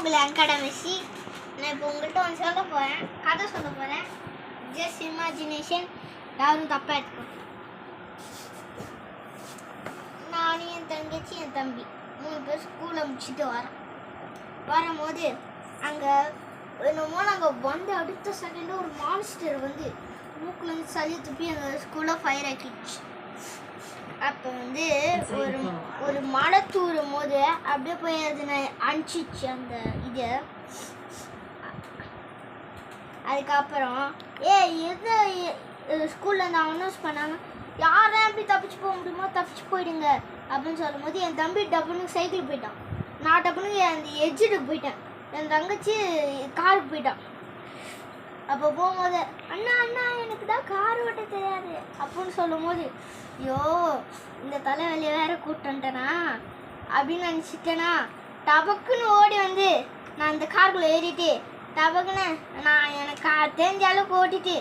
உங்களை அகாடமிசி. நான் இப்போ உங்கள்கிட்ட ஒன்று சொல்ல போகிறேன், கதை சொல்ல போகிறேன். ஜஸ்ட் இமேஜினேஷன், யாரும் தப்பாக எடுத்துக்கணும். நான் என் தங்கச்சி என் தம்பி 3 பேர் ஸ்கூலை முடிச்சுட்டு வரும்போது அங்கே என்னமோ நாங்கள் வந்து அடுத்த செகண்டு ஒரு மான்ஸ்டர் வந்து மூக்குலேருந்து சளி துப்பி அந்த ஸ்கூலில் ஃபயர் ஆக்கிடுச்சு. அப்போ வந்து ஒரு மழை தூரும் போது அப்படியே போய் அது அனுப்பிச்சிச்சு அந்த இது. அதுக்கப்புறம் எது ஸ்கூலில் நான் அனௌன்ஸ் பண்ணாமல் யாரும் எப்படி தப்பிச்சு போக முடியுமோ தப்பிச்சு போயிடுங்க அப்படின்னு சொல்லும் போது என் தம்பி டப்புன்னு சைக்கிள் போயிட்டான், நான் டப்புன்னு அந்த எட்ஜுக்கு போயிட்டேன், என் தங்கச்சி காருக்கு போயிட்டான். அப்போ போகும்போது அண்ணா அண்ணா எனக்கு தான் கார் ஓட்ட தெரியாது அப்படின்னு சொல்லும் போது ஐயோ இந்த தலைவலியை வேற கூப்பிட்டுட்டேனா அப்படின்னு நினச்சிட்டேனா டபக்குன்னு ஓடி வந்து நான் அந்த காருக்குள்ளே ஏறிட்டு டபக்குன்னு நான் எனக்கு தெரிஞ்ச அளவுக்கு ஓட்டிட்டு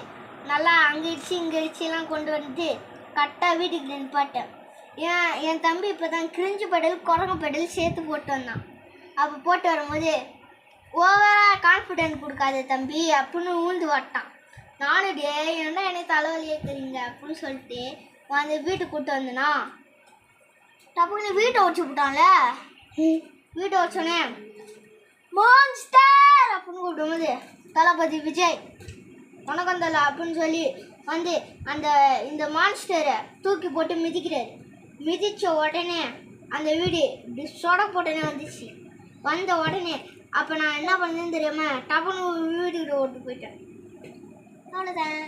நல்லா அங்கே இடிச்சு இங்கே இடிச்சுலாம் கொண்டு வந்துட்டு கரெக்டாக வீட்டுக்கு நின்றுப்பாட்டேன். என் தம்பி இப்போ தான் கிரிஞ்சு பெடல் குரங்கு பெடல் சேர்த்து போட்டு வந்தான். அப்போ போட்டு வரும்போது ஓவராக கான்ஃபிடென்ட் கொடுக்காத தம்பி அப்படின்னு ஊந்து வாட்டான். நானும் ஏன்னா எனக்கு தலைவலியே தெரியுங்க அப்படின்னு சொல்லிட்டு அந்த வீட்டுக்கு கூப்பிட்டு வந்தேனா டப்புன்னு வீட்டை உடச்சு விட்டான்ல. வீட்டை உடச்சோன்னே மான்ஸ்டர் அப்படின்னு கூப்பிடும்போது தளபதி விஜய் வணக்கம் தலை அப்படின்னு சொல்லி வந்து இந்த மான்ஸ்டரை தூக்கி போட்டு மிதிக்கிறாரு. மிதித்த உடனே அந்த வீடு இப்படி சொட போட்டனே வந்துச்சு. வந்த உடனே அப்போ நான் என்ன பண்ணேன்னு தெரியாமல் டப்புன்னு வீட்டுக்கிட்ட ஓட்டு போயிட்டேன். அவ்வளோதான்.